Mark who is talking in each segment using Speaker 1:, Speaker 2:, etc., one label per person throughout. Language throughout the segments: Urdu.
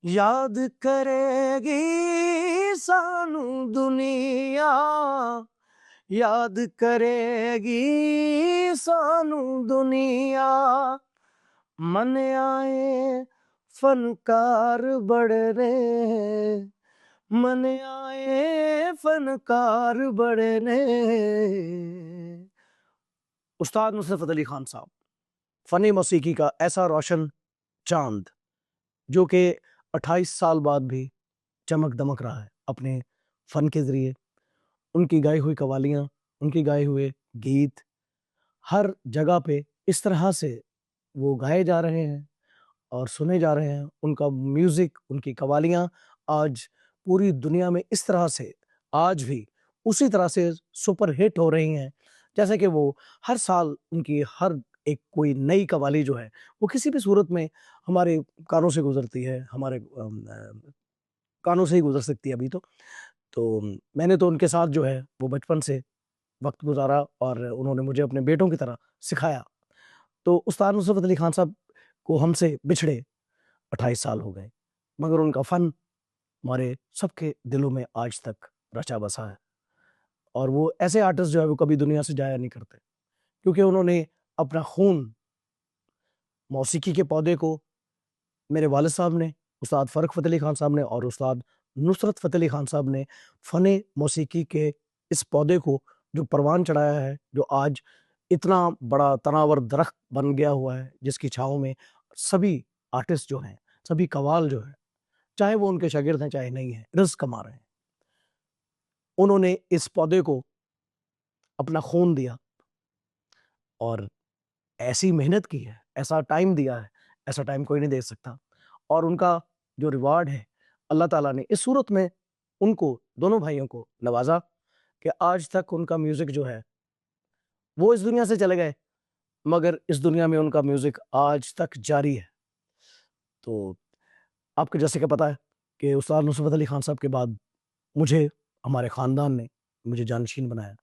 Speaker 1: یاد کرے گی سانو دنیا، یاد کرے گی سانو دنیا، من آئے فنکار بڑے نے، من آئے فنکار بڑے نے۔ استاد نصرت فتح علی خان صاحب، فن موسیقی کا ایسا روشن چاند جو کہ 28 سال بعد بھی چمک دمک رہا ہے اپنے فن کے ذریعے۔ ان کی گائی ہوئی قوالیاں، ان کی گائے ہوئے گیت ہر جگہ پہ اس طرح سے وہ گائے جا رہے ہیں اور سنے جا رہے ہیں۔ ان کا میوزک، ان کی قوالیاں آج پوری دنیا میں اس طرح سے آج بھی اسی طرح سے سپر ہٹ ہو رہی ہیں، جیسے کہ وہ ہر سال ان کی ہر ایک کوئی نئی قوالی جو ہے وہ کسی بھی صورت میں ہمارے کانوں سے گزرتی ہے، ہمارے کانوں سے ہی گزر سکتی ہے ابھی تو میں نے تو ان کے ساتھ جو ہے وہ بچپن سے وقت گزارا اور انہوں نے مجھے اپنے بیٹوں کی طرح سکھایا۔ تو استاد نصرت فتح علی خان صاحب کو ہم سے بچھڑے 28 سال ہو گئے، مگر ان کا فن ہمارے سب کے دلوں میں آج تک رچا بسا ہے۔ اور وہ ایسے آرٹسٹ جو ہے وہ کبھی دنیا سے جایا نہیں کرتے، کیونکہ انہوں نے اپنا خون موسیقی کے پودے کو، میرے والد صاحب نے، استاد فرق فتح علی خان صاحب نے اور استاد نصرت فتح علی خان صاحب نے فن موسیقی کے اس پودے کو جو پروان چڑھایا ہے، جو آج اتنا بڑا تناور درخت بن گیا ہوا ہے، جس کی چھاؤں میں سبھی آرٹسٹ جو ہیں، سبھی قوال جو ہیں، چاہے وہ ان کے شاگرد ہیں چاہے نہیں ہیں، رزق کما رہے ہیں۔ انہوں نے اس پودے کو اپنا خون دیا اور ایسی محنت کی ہے، ایسا ٹائم دیا ہے، ایسا ٹائم کوئی نہیں دے سکتا۔ اور ان کا جو ریوارڈ ہے، اللہ تعالیٰ نے اس صورت میں ان کو، دونوں بھائیوں کو نوازا کہ آج تک ان کا میوزک جو ہے وہ اس دنیا سے چلے گئے، مگر اس دنیا میں ان کا میوزک آج تک جاری ہے۔ تو آپ کو جیسے کہ پتا ہے کہ استاد نصرت فتح علی خان صاحب کے بعد مجھے، ہمارے خاندان نے مجھے جانشین بنایا،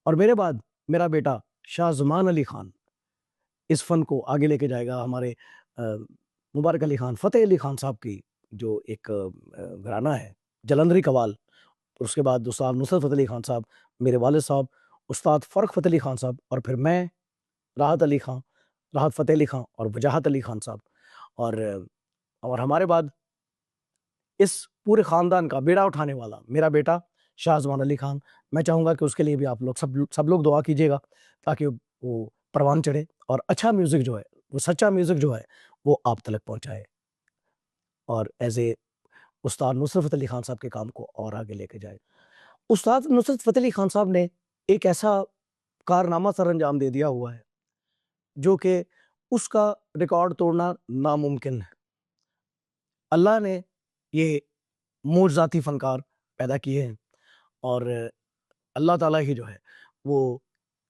Speaker 1: اور میرے بعد میرا بیٹا شاہ زمان علی خان اس فن کو آگے لے کے جائے گا۔ ہمارے مبارک علی خان، فتح علی خان صاحب کی جو ایک گھرانہ ہے جلندری قوال، اس کے بعد استاد نصرت فتح علی خان صاحب، میرے والد صاحب استاد فرق فتح علی خان صاحب، اور پھر میں، راحت علی خان، راحت فتح علی خان اور وجاہت علی خان صاحب، اور ہمارے بعد اس پورے خاندان کا بیڑا اٹھانے والا میرا بیٹا شاہ زمان علی خان۔ میں چاہوں گا کہ اس کے لیے بھی آپ لوگ سب لوگ دعا کیجیے گا، تاکہ وہ پروان چڑھے اور اچھا میوزک جو ہے، وہ سچا میوزک جو ہے وہ آپ تلک پہنچائے، اور ایز اے استاد نصرت فتح علی خان صاحب کے کام کو اور آگے لے کے جائے۔ استاد نصرت فتح علی خان صاحب نے ایک ایسا کارنامہ سر انجام دے دیا ہوا ہے جو کہ اس کا ریکارڈ توڑنا ناممکن ہے۔ اللہ نے یہ معجزاتی فنکار پیدا کیے ہیں، اور اللہ تعالیٰ ہی جو ہے وہ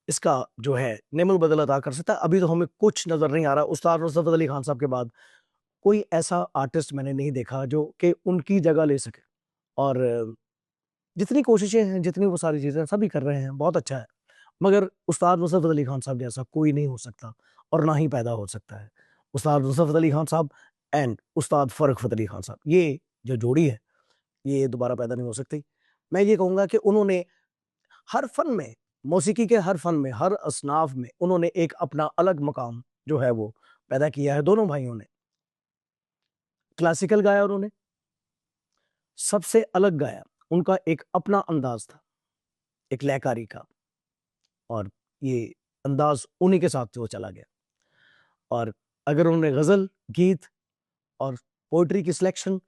Speaker 1: اس کا جو ہے نعم البدل عطا کر سکتا ہے۔ ابھی تو ہمیں کچھ نظر نہیں آ رہا۔ استاد نصرت فتح علی خان صاحب کے بعد کوئی ایسا آرٹسٹ میں نے نہیں دیکھا جو کہ ان کی جگہ لے سکے، اور جتنی کوششیں ہیں، جتنی وہ ساری چیزیں سبھی کر رہے ہیں، بہت اچھا ہے، مگر استاد نصرت فتح علی خان صاحب جیسا کوئی نہیں ہو سکتا اور نہ ہی پیدا ہو سکتا ہے۔ استاد نصرت فتح علی خان صاحب اینڈ استاد فرق فتح علی خان صاحب، یہ جو جوڑی ہے یہ دوبارہ پیدا نہیں ہو سکتی۔ میں یہ کہوں گا کہ انہوں نے ہر فن میں، موسیقی کے ہر فن میں، ہر اصناف میں انہوں نے ایک اپنا الگ مقام جو ہے وہ پیدا کیا ہے۔ دونوں بھائیوں نے کلاسیکل گایا، انہوں نے سب سے الگ گایا، ان کا ایک اپنا انداز تھا، ایک لےکاری کا، اور یہ انداز انہی کے ساتھ وہ چلا گیا۔ اور اگر انہوں نے غزل، گیت اور پوئٹری کی سلیکشن،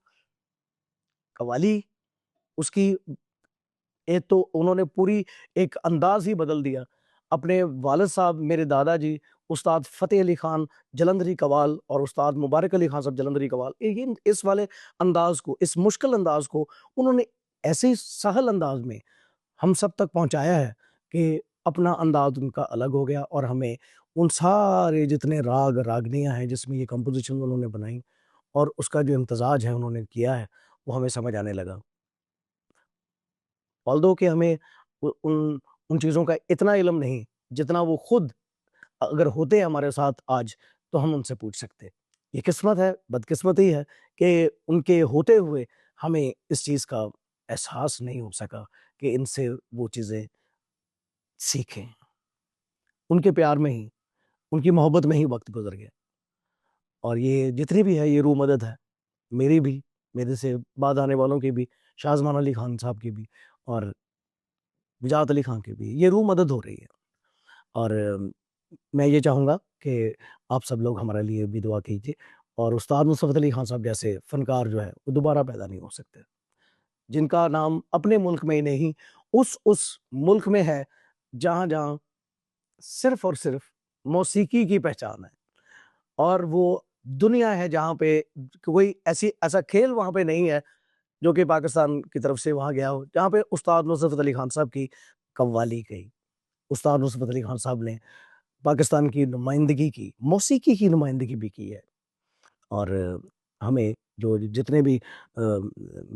Speaker 1: قوالی، اس کی ایک تو انہوں نے پوری ایک انداز ہی بدل دیا۔ اپنے والد صاحب، میرے دادا جی استاد فتح علی خان جلندری قوال اور استاد مبارک علی خان صاحب جلندری قوال، اس والے انداز کو، اس مشکل انداز کو انہوں نے ایسے سہل انداز میں ہم سب تک پہنچایا ہے کہ اپنا انداز ان کا الگ ہو گیا، اور ہمیں ان سارے جتنے راگ راگنیاں ہیں جس میں یہ کمپوزیشن انہوں نے بنائی اور اس کا جو امتزاج ہے انہوں نے کیا ہے، وہ ہمیں سمجھ آنے لگا۔ although کہ ہمیں ان چیزوں کا اتنا علم نہیں جتنا وہ خود اگر ہوتے ہمارے ساتھ آج تو ہم ان سے پوچھ سکتے۔ یہ قسمت ہے، بدقسمتی ہے کہ ان کے ہوتے ہوئے ہمیں اس چیز کا احساس نہیں ہو سکا کہ ان سے وہ چیزیں سیکھیں. ان کے پیار میں ہی، ان کی محبت میں ہی وقت گزر گیا. اور یہ جتنی بھی ہے یہ روح مدد ہے، میری بھی، میرے سے بعد آنے والوں کی بھی، شاہزمان علی خان صاحب کی بھی، اور نجات علی خان کی بھی. یہ روح مدد ہو رہی ہے. اور میں یہ چاہوں گا کہ آپ سب لوگ ہمارے لیے بھی دعا کیجیے. اور استاد نصرت علی خان صاحب جیسے فنکار جو ہے وہ دوبارہ پیدا نہیں ہو سکتے، جن کا نام اپنے ملک میں ہی نہیں اس ملک میں ہے جہاں جہاں صرف اور صرف موسیقی کی پہچان ہے. اور وہ دنیا ہے جہاں پہ کوئی ایسا کھیل وہاں پہ نہیں ہے جو کہ پاکستان کی طرف سے وہاں گیا ہو جہاں پہ استاد نصرت علی خان صاحب کی قوالی گئی. استاد نصرت علی خان صاحب نے پاکستان کی نمائندگی کی، موسیقی کی نمائندگی بھی کی ہے. اور ہمیں جو جتنے بھی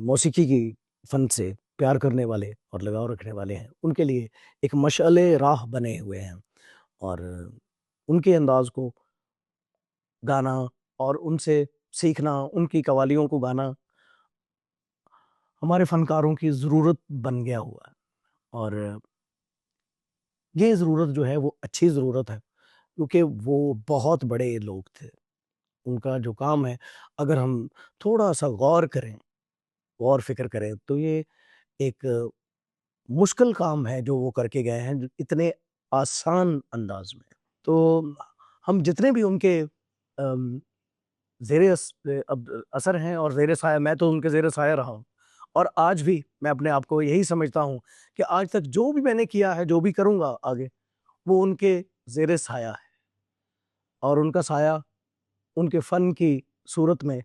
Speaker 1: موسیقی کی فن سے پیار کرنے والے اور لگاؤ رکھنے والے ہیں ان کے لیے ایک مشعل راہ بنے ہوئے ہیں. اور ان کے انداز کو گانا اور ان سے سیکھنا، ان کی قوالیوں کو گانا ہمارے فنکاروں کی ضرورت بن گیا ہوا ہے. اور یہ ضرورت جو ہے وہ اچھی ضرورت ہے، کیونکہ وہ بہت بڑے لوگ تھے. ان کا جو کام ہے اگر ہم تھوڑا سا غور کریں، غور فکر کریں، تو یہ ایک مشکل کام ہے جو وہ کر کے گئے ہیں اتنے آسان انداز میں. تو ہم جتنے بھی ان کے زیر اثر ہیں اور زیر سایہ، میں تو ان کے زیر سایہ رہا ہوں، اور آج بھی میں اپنے آپ کو یہی سمجھتا ہوں کہ آج تک جو بھی میں نے کیا ہے، جو بھی کروں گا آگے، وہ ان کے زیر سایہ ہے. اور ان کا سایہ ان کے فن کی صورت میں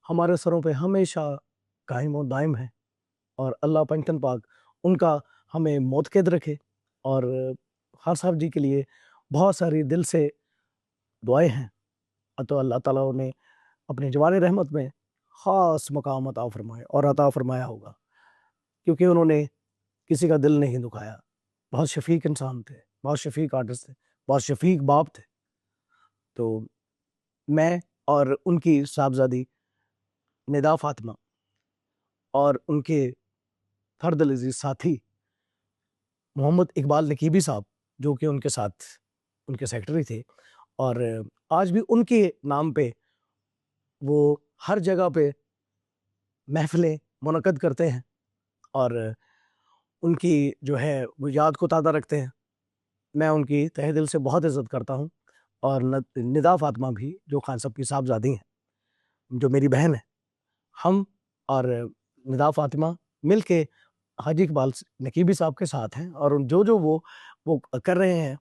Speaker 1: ہمارے سروں پہ ہمیشہ قائم و دائم ہے. اور اللہ پنجتن پاک ان کا ہمیں موتقد رکھے. اور خان صاحب جی کے لیے بہت ساری دل سے دعائیں ہیں، تو اللہ تعالیٰ نے اپنے جوان رحمت میں خاص مقام عطا فرمائے اور عطا فرمایا ہوگا، کیونکہ انہوں نے کسی کا دل نہیں دکھایا. بہت شفیق انسان تھے، بہت شفیق آرٹسٹ تھے، بہت شفیق باپ تھے. تو میں اور ان کی صاحبزادی ندا فاطمہ اور ان کے فرد العزیز ساتھی محمد اقبال نقیبی صاحب، جو کہ ان کے ساتھ ان کے سیکرٹری تھے، اور آج بھی ان کے نام پہ وہ ہر جگہ پہ محفلیں منعقد کرتے ہیں اور ان کی جو ہے وہ یاد کو تازہ رکھتے ہیں. میں ان کی تہ دل سے بہت عزت کرتا ہوں. اور ندا فاطمہ بھی جو خان صاحب کی صاحبزادی ہیں، جو میری بہن ہے، ہم اور ندا فاطمہ مل کے حاجی اقبال نقیبی صاحب کے ساتھ ہیں. اور جو وہ کر رہے ہیں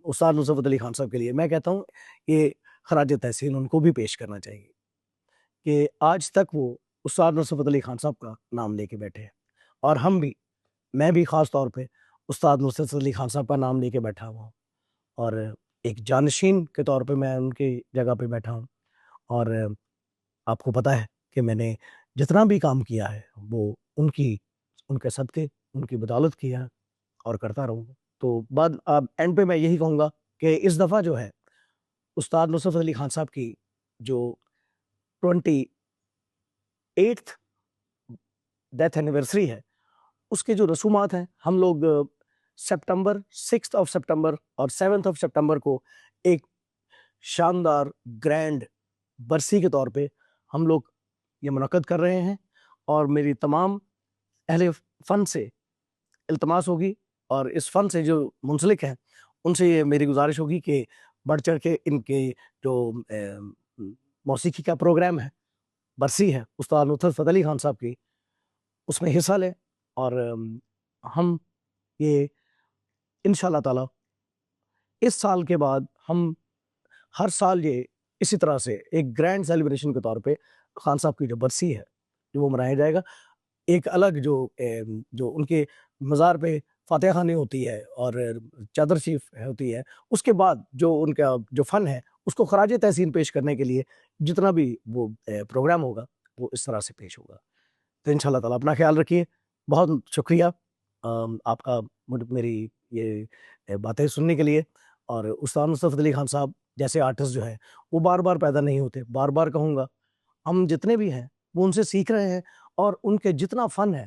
Speaker 1: استاد نصرت علی خان صاحب کے لیے، میں کہتا ہوں یہ خراج تحسین ان کو بھی پیش کرنا چاہیے کہ آج تک وہ استاد نصرت علی خان صاحب کا نام لے کے بیٹھے ہیں. اور ہم بھی، میں بھی خاص طور پہ استاد نصرت علی خان صاحب کا نام لے کے بیٹھا ہوا ہوں، اور ایک جانشین کے طور پہ میں ان کی جگہ پہ بیٹھا ہوں. اور آپ کو پتہ ہے کہ میں نے جتنا بھی کام کیا ہے وہ ان کے صدقے، ان کی بدولت کیا اور کرتا رہوں گا. تو بعد اینڈ پہ میں یہی کہوں گا کہ اس دفعہ جو ہے استاد نصرت علی خان صاحب کی جو 28th ڈیتھ اینیورسری ہے، اس کے جو رسومات ہیں، ہم لوگ سپٹمبر 6 سپٹمبر اور 7 سپٹمبر کو ایک شاندار گرینڈ برسی کے طور پہ ہم لوگ یہ منعقد کر رہے ہیں. اور میری تمام اہل فن سے التماس ہوگی اور اس فن سے جو منسلک ہیں ان سے یہ میری گزارش ہوگی کہ بڑھ چڑھ کے ان کے جو موسیقی کا پروگرام ہے، برسی ہے استاد نصرت علی خان صاحب کی، اس میں حصہ لیں. اور ہم یہ انشاءاللہ تعالی اس سال کے بعد ہم ہر سال یہ اسی طرح سے ایک گرینڈ سیلیبریشن کے طور پہ خان صاحب کی جو برسی ہے جو وہ منایا جائے گا. ایک الگ جو ان کے مزار پہ فاتحہ خوانی ہوتی ہے اور چادر شریف ہوتی ہے، اس کے بعد جو ان کا جو فن ہے اس کو خراج تحسین پیش کرنے کے لیے جتنا بھی وہ پروگرام ہوگا وہ اس طرح سے پیش ہوگا. تو انشاءاللہ تعالیٰ اپنا خیال رکھیے. بہت شکریہ آپ کا میری یہ باتیں سننے کے لیے. اور استاد نصرت علی خان صاحب جیسے آرٹسٹ جو ہے وہ بار بار پیدا نہیں ہوتے، بار بار کہوں گا. ہم جتنے بھی ہیں وہ ان سے سیکھ رہے ہیں، اور ان کے جتنا فن ہے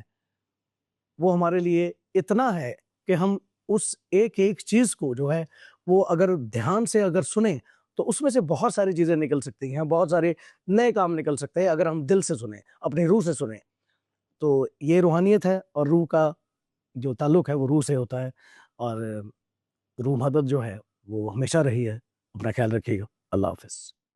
Speaker 1: وہ ہمارے لیے اتنا ہے کہ ہم اس ایک ایک چیز کو جو ہے وہ اگر دھیان سے اگر سنیں تو اس میں سے بہت ساری چیزیں نکل سکتی ہیں، بہت سارے نئے کام نکل سکتے ہیں اگر ہم دل سے سنیں، اپنی روح سے سنیں. تو یہ روحانیت ہے، اور روح کا جو تعلق ہے وہ روح سے ہوتا ہے، اور روح مدد جو ہے وہ ہمیشہ رہی ہے. اپنا خیال رکھیے گا. اللہ حافظ.